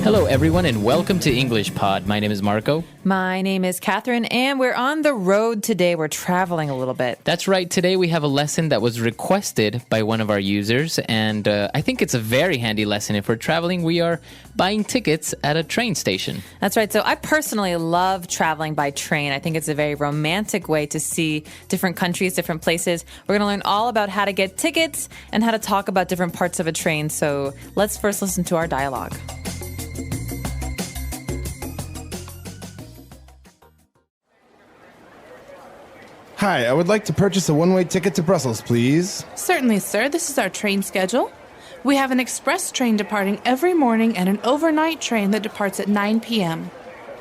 Hello, everyone, and welcome to English Pod. My name is Marco. My name is Catherine, and we're on the road today. We're traveling a little bit. That's right. Today we have a lesson that was requested by one of our users, and I think it's a very handy lesson. If we're traveling, we are buying tickets at a train station. That's right. So I personally love traveling by train. I think it's a very romantic way to see different countries, different places. We're going to learn all about how to get tickets and how to talk about different parts of a train. So let's first listen to our dialogue. Hi, I would like to purchase a one-way ticket to Brussels, please. Certainly, sir. This is our train schedule. We have an express train departing every morning and an overnight train that departs at 9 p.m.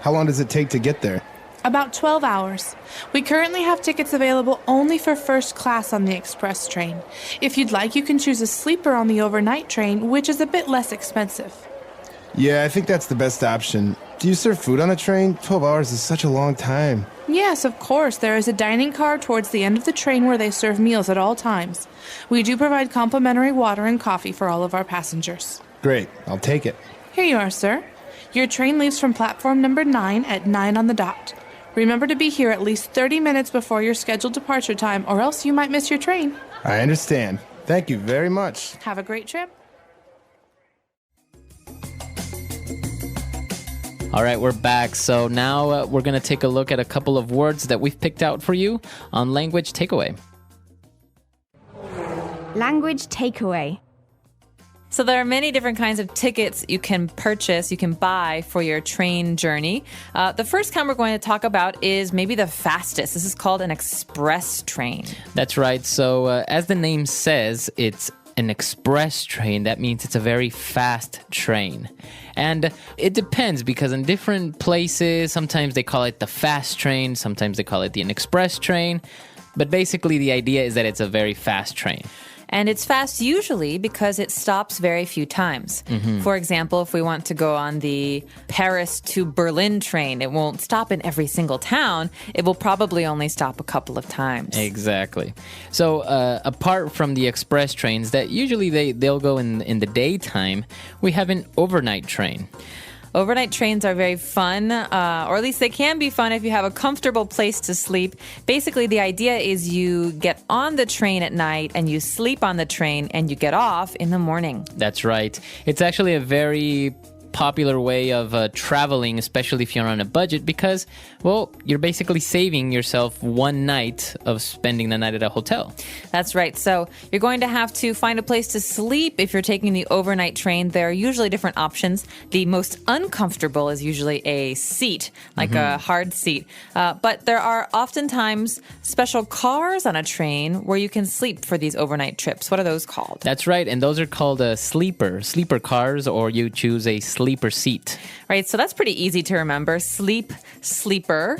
How long does it take to get there? About 12 hours. We currently have tickets available only for first class on the express train. If you'd like, you can choose a sleeper on the overnight train, which is a bit less expensive. Yeah, I think that's the best option. Do you serve food on a train? 12 hours is such a long time. Yes, of course. There is a dining car towards the end of the train where they serve meals at all times. We do provide complimentary water and coffee for all of our passengers. Great, I'll take it. Here you are, sir. Your train leaves from platform number 9 at 9 on the dot. Remember to be here at least 30 minutes before your scheduled departure time, or else you might miss your train. I understand. Thank you very much. Have a great trip. All right, we're back. So now we're going to take a look at a couple of words that we've picked out for you on Language Takeaway. Language takeaway. So there are many different kinds of tickets you can purchase, you can buy for your train journey. The first kind we're going to talk about is maybe the fastest. This is called an express train. That's right. So as the name says, it's an express train. That means it's a very fast train. And it depends because in different places, sometimes they call it the fast train, sometimes they call it the express train. But basically the idea is that it's a very fast train. And it's fast usually because it stops very few times. For example, if we want to go on the Paris to Berlin train, it won't stop in every single town. It will probably only stop a couple of times. Exactly. So apart from the express trains that usually they'll go in the daytime, we have an overnight train. Overnight trains are very fun, or at least they can be fun if you have a comfortable place to sleep. Basically, the idea is you get on the train at night and you sleep on the train and you get off in the morning. That's right. It's actually a very popular way of traveling, especially if you're on a budget, because, well, you're basically saving yourself one night of spending the night at a hotel. That's right. So you're going to have to find a place to sleep if you're taking the overnight train. There are usually different options. The most uncomfortable is usually a seat, like a hard seat. But there are oftentimes special cars on a train where you can sleep for these overnight trips. What are those called? That's right. And those are called sleeper cars, or you choose a sleeper seat. Right, so that's pretty easy to remember. Sleep, sleeper.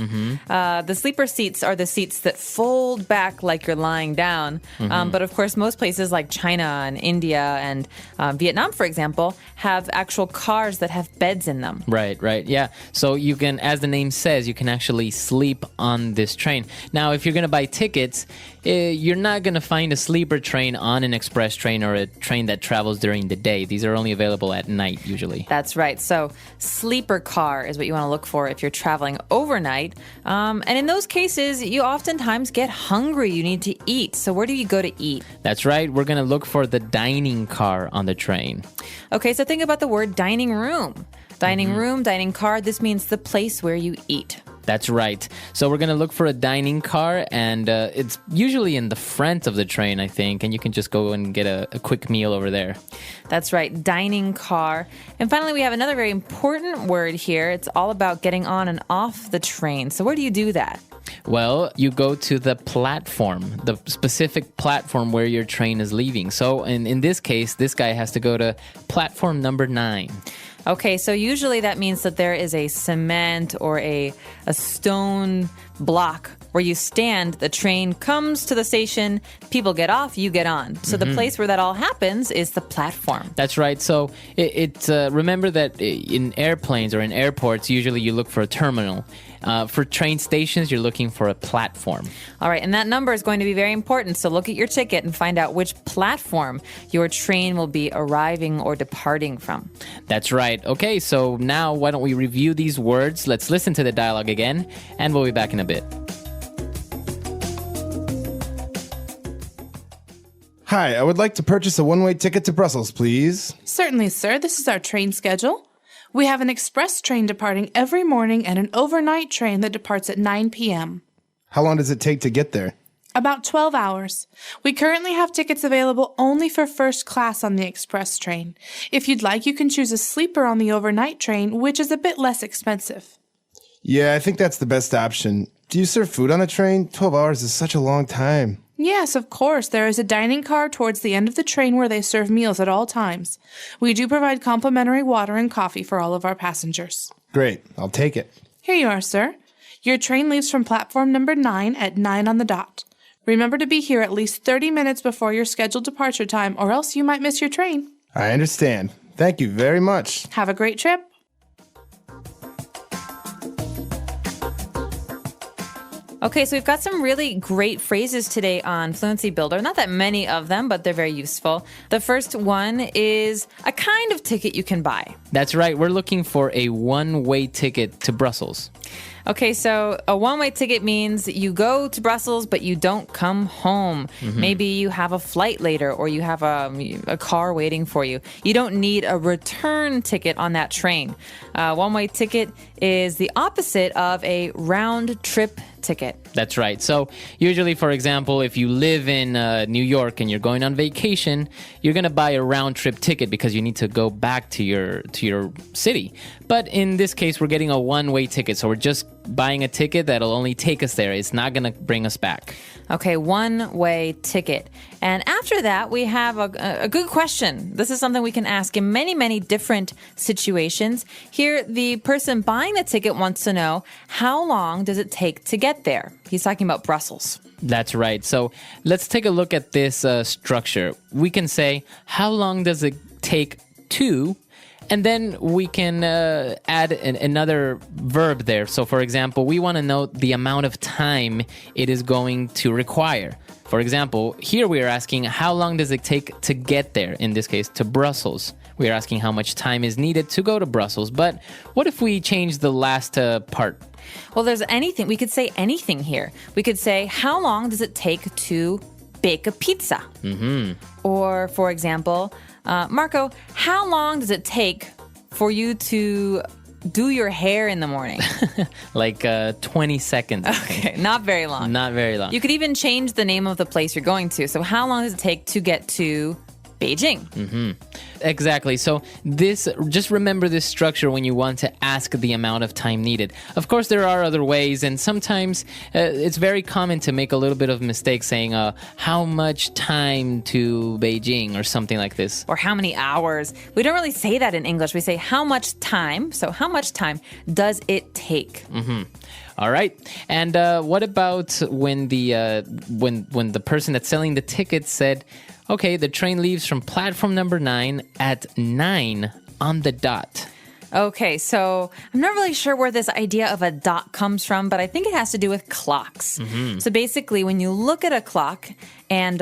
The sleeper seats are the seats that fold back like you're lying down. But of course, most places like China and India and Vietnam, for example, have actual cars that have beds in them. Right. Yeah. So you can, as the name says, you can actually sleep on this train. Now, if you're going to buy tickets, you're not going to find a sleeper train on an express train or a train that travels during the day. These are only available at night, usually. That's right. So sleeper car is what you want to look for if you're traveling overnight. And in those cases, you oftentimes get hungry. You need to eat. So where do you go to eat? That's right. We're going to look for the dining car on the train. Okay, so think about the word dining room. Dining room, dining car, this means the place where you eat. That's right. So we're going to look for a dining car, and it's usually in the front of the train, I think, and you can just go and get a quick meal over there. That's right, dining car. And finally, we have another very important word here. It's all about getting on and off the train. So where do you do that? Well, you go to the platform, the specific platform where your train is leaving. So in this case, this guy has to go to platform number 9. Okay, so usually that means that there is a cement or a stone block where you stand, the train comes to the station, people get off, you get on. So the place where that all happens is the platform. That's right. So remember that in airplanes or in airports, usually you look for a terminal. For train stations, you're looking for a platform. All right, and that number is going to be very important, so look at your ticket and find out which platform your train will be arriving or departing from. That's right. Okay, so now why don't we review these words? Let's listen to the dialogue again, and we'll be back in a bit. Hi, I would like to purchase a one-way ticket to Brussels, please. Certainly, sir. This is our train schedule. We have an express train departing every morning and an overnight train that departs at 9 p.m. How long does it take to get there? About 12 hours. We currently have tickets available only for first class on the express train. If you'd like, you can choose a sleeper on the overnight train, which is a bit less expensive. Yeah, I think that's the best option. Do you serve food on a train? 12 hours is such a long time. Yes, of course. There is a dining car towards the end of the train where they serve meals at all times. We do provide complimentary water and coffee for all of our passengers. Great, I'll take it. Here you are, sir. Your train leaves from platform number 9 at 9 on the dot. Remember to be here at least 30 minutes before your scheduled departure time, or else you might miss your train. I understand. Thank you very much. Have a great trip. Okay, so we've got some really great phrases today on Fluency Builder. Not that many of them, but they're very useful. The first one is a kind of ticket you can buy. That's right. We're looking for a one-way ticket to Brussels. Okay, so a one-way ticket means you go to Brussels, but you don't come home. Maybe you have a flight later, or you have a car waiting for you. You don't need a return ticket on that train. One-way ticket is the opposite of a round-trip ticket. That's right. So usually, for example, if you live in New York and you're going on vacation, you're going to buy a round-trip ticket because you need to go back to your city. But in this case, we're getting a one-way ticket, so we're just buying a ticket that'll only take us there. It's not going to bring us back. Okay, one-way ticket. And after that, we have a good question. This is something we can ask in many, many different situations. Here, the person buying the ticket wants to know, how long does it take to get there? He's talking about Brussels. That's right. So let's take a look at this structure. We can say, how long does it take to... And then we can add another verb there. So, for example, we want to know the amount of time it is going to require. For example, here we are asking, how long does it take to get there? In this case, to Brussels. We are asking how much time is needed to go to Brussels. But what if we change the last part? Well, there's anything. We could say anything here. We could say, how long does it take to bake a pizza? Or, for example... Marco, how long does it take for you to do your hair in the morning? Like 20 seconds. Okay, not very long. Not very long. You could even change the name of the place you're going to. So how long does it take to get to Beijing? Exactly. So just remember this structure when you want to ask the amount of time needed. Of course, there are other ways, and sometimes it's very common to make a little bit of mistake saying, how much time to Beijing or something like this. Or how many hours? We don't really say that in English. We say how much time. So how much time does it take? All right. And what about when the person that's selling the ticket said, okay, the train leaves from platform number 9 at 9 on the dot. Okay, so I'm not really sure where this idea of a dot comes from, but I think it has to do with clocks. So basically, when you look at a clock and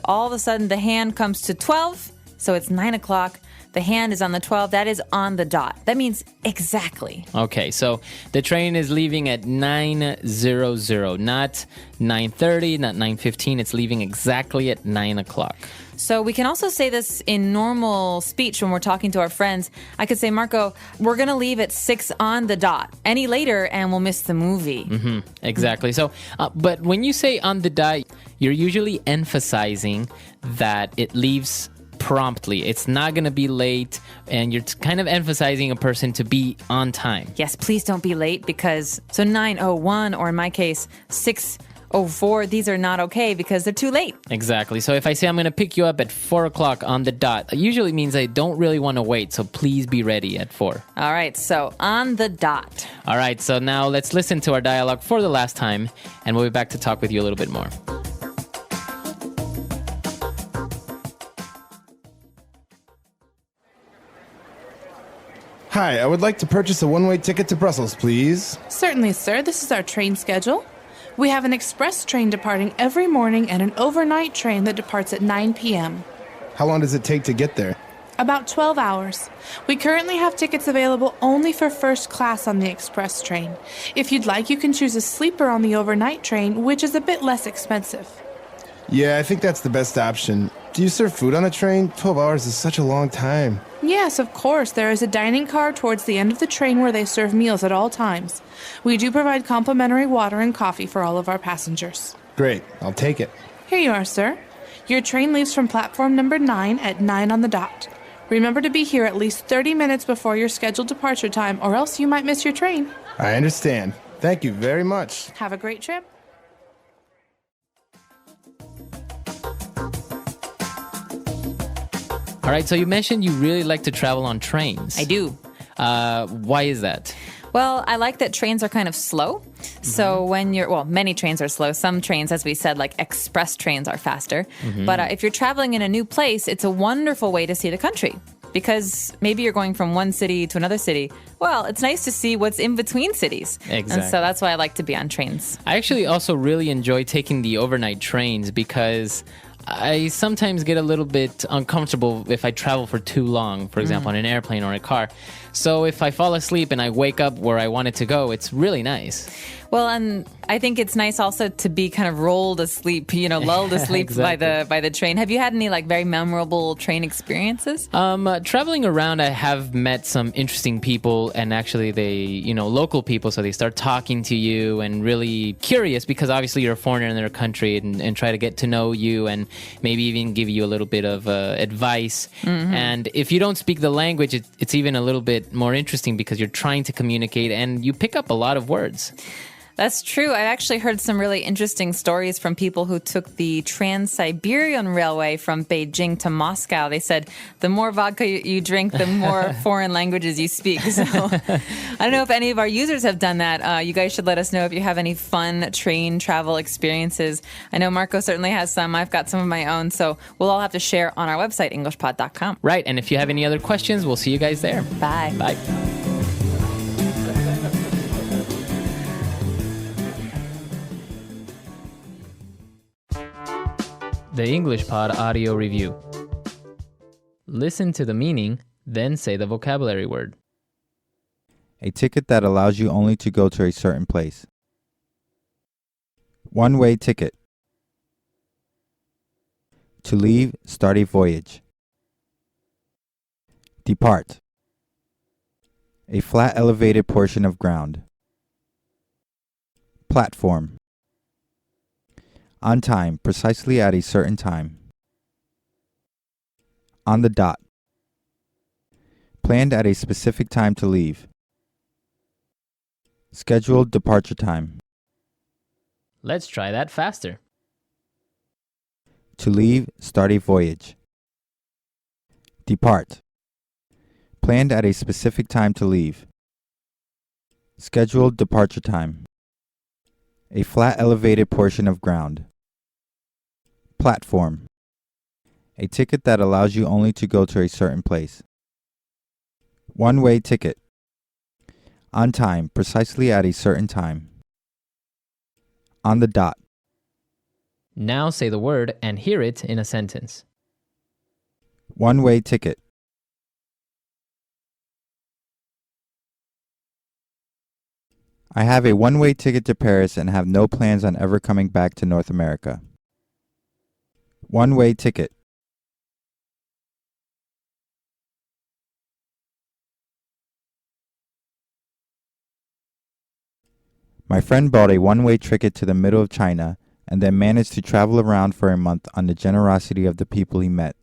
all of a sudden the hand comes to 12, so it's 9 o'clock, the hand is on the 12, that is on the dot. That means exactly. Okay, so the train is leaving at 9:00, not 9:30, not 9:15. It's leaving exactly at 9 o'clock. So we can also say this in normal speech when we're talking to our friends. I could say, Marco, we're going to leave at 6 on the dot. Any later and we'll miss the movie. Exactly. So, but when you say on the dot, you're usually emphasizing that it leaves promptly. It's not going to be late, and you're kind of emphasizing a person to be on time. Yes, please don't be late because, so 9:01 or in my case, 6:04, these are not okay because they're too late. Exactly. So if I say I'm going to pick you up at 4 o'clock on the dot, it usually means I don't really want to wait, so please be ready at 4. All right, so on the dot. All right, so now let's listen to our dialogue for the last time, and we'll be back to talk with you a little bit more. Hi, I would like to purchase a one-way ticket to Brussels, please. Certainly, sir. This is our train schedule. We have an express train departing every morning and an overnight train that departs at 9 p.m. How long does it take to get there? About 12 hours. We currently have tickets available only for first class on the express train. If you'd like, you can choose a sleeper on the overnight train, which is a bit less expensive. Yeah, I think that's the best option. Do you serve food on a train? 12 hours is such a long time. Yes, of course. There is a dining car towards the end of the train where they serve meals at all times. We do provide complimentary water and coffee for all of our passengers. Great, I'll take it. Here you are, sir. Your train leaves from platform number 9 at 9 on the dot. Remember to be here at least 30 minutes before your scheduled departure time, or else you might miss your train. I understand. Thank you very much. Have a great trip. All right, so you mentioned you really like to travel on trains. I do. Why is that? Well, I like that trains are kind of slow. So when many trains are slow. Some trains, as we said, like express trains are faster. But if you're traveling in a new place, it's a wonderful way to see the country. Because maybe you're going from one city to another city. Well, it's nice to see what's in between cities. Exactly. And so that's why I like to be on trains. I actually also really enjoy taking the overnight trains because I sometimes get a little bit uncomfortable if I travel for too long, for example, on an airplane or a car. So if I fall asleep and I wake up where I wanted to go, it's really nice. Well, and I think it's nice also to be kind of rolled asleep, lulled asleep Exactly. by the train. Have you had any very memorable train experiences? Traveling around, I have met some interesting people, and actually they, local people, so they start talking to you and really curious because obviously you're a foreigner in their country and try to get to know you and maybe even give you a little bit of advice. And if you don't speak the language, it's even a little bit more interesting because you're trying to communicate and you pick up a lot of words. That's true. I actually heard some really interesting stories from people who took the Trans-Siberian Railway from Beijing to Moscow. They said the more vodka you drink, the more foreign languages you speak. So I don't know if any of our users have done that. You guys should let us know if you have any fun train travel experiences. I know Marco certainly has some. I've got some of my own. So we'll all have to share on our website, englishpod.com. Right. And if you have any other questions, we'll see you guys there. Bye. Bye. The English Pod audio review. Listen to the meaning, then say the vocabulary word. A ticket that allows you only to go to a certain place. One-way ticket. To leave, start a voyage. Depart. A flat elevated portion of ground. Platform. On time, precisely at a certain time. On the dot. Planned at a specific time to leave. Scheduled departure time. Let's try that faster. To leave, start a voyage. Depart. Planned at a specific time to leave. Scheduled departure time. A flat elevated portion of ground. Platform. A ticket that allows you only to go to a certain place. One-way ticket. On time, precisely at a certain time. On the dot. Now say the word and hear it in a sentence. One-way ticket. I have a one-way ticket to Paris and have no plans on ever coming back to North America. One-way ticket. My friend bought a one-way ticket to the middle of China and then managed to travel around for a month on the generosity of the people he met.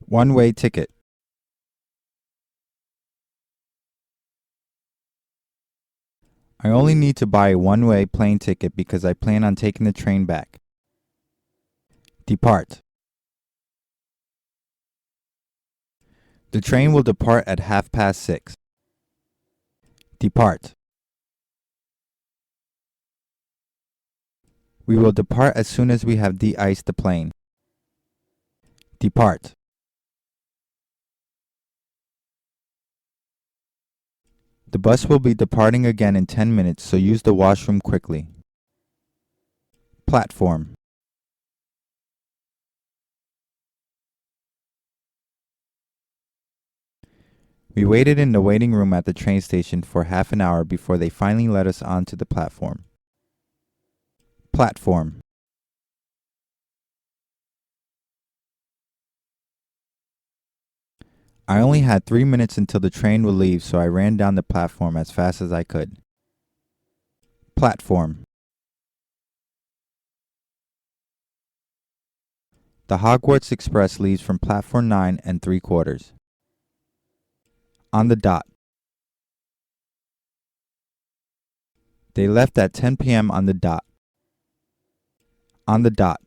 One-way ticket. I only need to buy a one-way plane ticket because I plan on taking the train back. Depart. The train will depart at 6:30. Depart. We will depart as soon as we have de-iced the plane. Depart. The bus will be departing again in 10 minutes, so use the washroom quickly. Platform. We waited in the waiting room at the train station for half an hour before they finally let us onto the platform. Platform. I only had 3 minutes until the train would leave, so I ran down the platform as fast as I could. Platform. The Hogwarts Express leaves from platform 9 and 3/4. On the dot. They left at 10 p.m. on the dot. On the dot.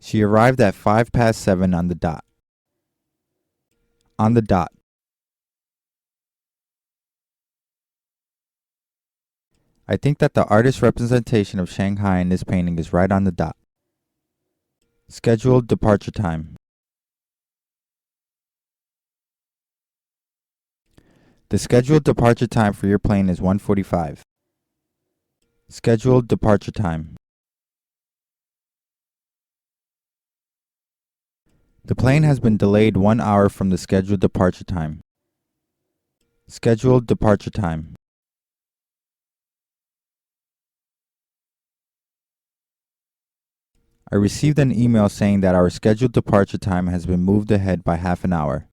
She arrived at 7:05 on the dot. On the dot. I think that the artist's representation of Shanghai in this painting is right on the dot. Scheduled departure time. The scheduled departure time for your plane is 1:45. Scheduled departure time. The plane has been delayed 1 hour from the scheduled departure time. Scheduled departure time. I received an email saying that our scheduled departure time has been moved ahead by half an hour.